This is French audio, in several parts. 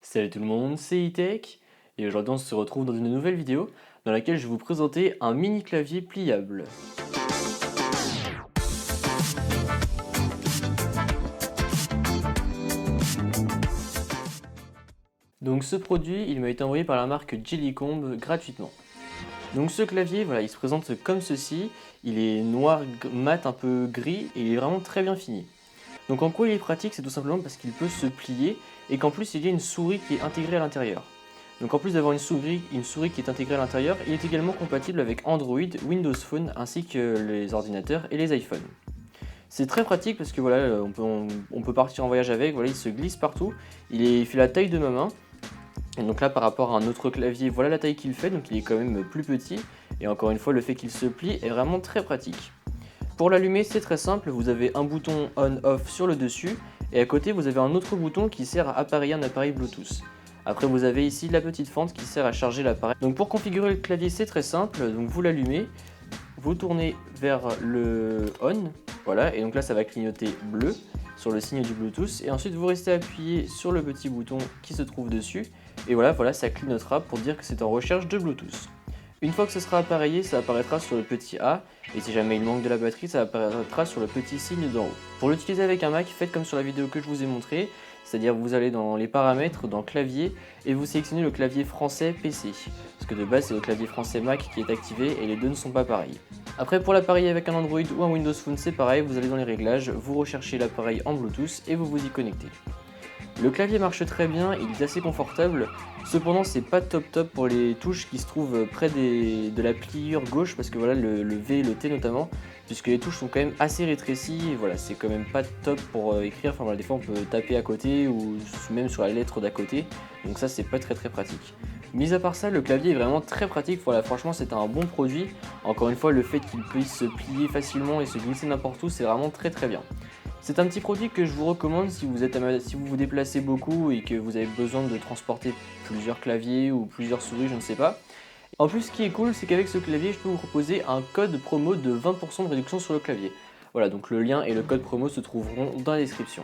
Salut tout le monde, c'est E-Tech et aujourd'hui on se retrouve dans une nouvelle vidéo dans laquelle je vais vous présenter un mini clavier pliable. Donc ce produit, il m'a été envoyé par la marque Jellycomb gratuitement. Donc ce clavier, voilà, il se présente comme ceci, il est noir mat un peu gris et il est vraiment très bien fini. Donc en quoi il est pratique, c'est tout simplement parce qu'il peut se plier et qu'en plus il y a une souris qui est intégrée à l'intérieur. Donc en plus d'avoir une souris qui est intégrée à l'intérieur, il est également compatible avec Android, Windows Phone ainsi que les ordinateurs et les iPhones. C'est très pratique parce que voilà, on peut partir en voyage avec, voilà, il se glisse partout, il fait la taille de ma main. Et donc là par rapport à un autre clavier, voilà la taille qu'il fait, donc il est quand même plus petit. Et encore une fois, le fait qu'il se plie est vraiment très pratique. Pour l'allumer, c'est très simple, vous avez un bouton on-off sur le dessus et à côté vous avez un autre bouton qui sert à appareiller un appareil Bluetooth. Après vous avez ici la petite fente qui sert à charger l'appareil. Donc pour configurer le clavier c'est très simple, donc vous l'allumez, vous tournez vers le on, voilà, et donc là ça va clignoter bleu sur le signe du Bluetooth et ensuite vous restez appuyé sur le petit bouton qui se trouve dessus et voilà, ça clignotera pour dire que c'est en recherche de Bluetooth. Une fois que ce sera appareillé, ça apparaîtra sur le petit A, et si jamais il manque de la batterie, ça apparaîtra sur le petit signe d'en haut. Pour l'utiliser avec un Mac, faites comme sur la vidéo que je vous ai montré, c'est-à-dire vous allez dans les paramètres, dans clavier, et vous sélectionnez le clavier français PC. Parce que de base, c'est le clavier français Mac qui est activé, et les deux ne sont pas pareils. Après, pour l'appareil avec un Android ou un Windows Phone, c'est pareil, vous allez dans les réglages, vous recherchez l'appareil en Bluetooth, et vous vous y connectez. Le clavier marche très bien, il est assez confortable, cependant c'est pas top pour les touches qui se trouvent près de la pliure gauche parce que voilà le V et le T notamment, puisque les touches sont quand même assez rétrécies et voilà c'est quand même pas top pour écrire, enfin voilà des fois on peut taper à côté ou même sur la lettre d'à côté, donc ça c'est pas très pratique. Mis à part ça, le clavier est vraiment très pratique, voilà franchement c'est un bon produit, encore une fois le fait qu'il puisse se plier facilement et se glisser n'importe où c'est vraiment très bien. C'est un petit produit que je vous recommande si vous vous déplacez beaucoup et que vous avez besoin de transporter plusieurs claviers ou plusieurs souris, je ne sais pas. En plus, ce qui est cool, c'est qu'avec ce clavier, je peux vous proposer un code promo de 20% de réduction sur le clavier. Voilà, donc le lien et le code promo se trouveront dans la description.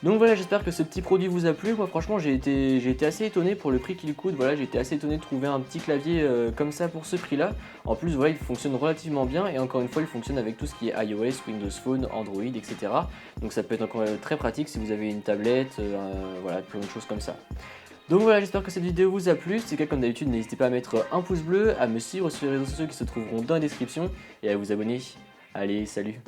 Donc voilà, j'espère que ce petit produit vous a plu. Moi franchement j'ai été assez étonné pour le prix qu'il coûte. Voilà, j'ai été assez étonné de trouver un petit clavier comme ça pour ce prix là. En plus voilà, il fonctionne relativement bien et encore une fois il fonctionne avec tout ce qui est iOS, Windows Phone, Android, etc. Donc ça peut être encore très pratique si vous avez une tablette, voilà, plein de choses comme ça. Donc voilà, j'espère que cette vidéo vous a plu. Si c'est le cas, comme d'habitude, n'hésitez pas à mettre un pouce bleu, à me suivre sur les réseaux sociaux qui se trouveront dans la description et à vous abonner. Allez, salut!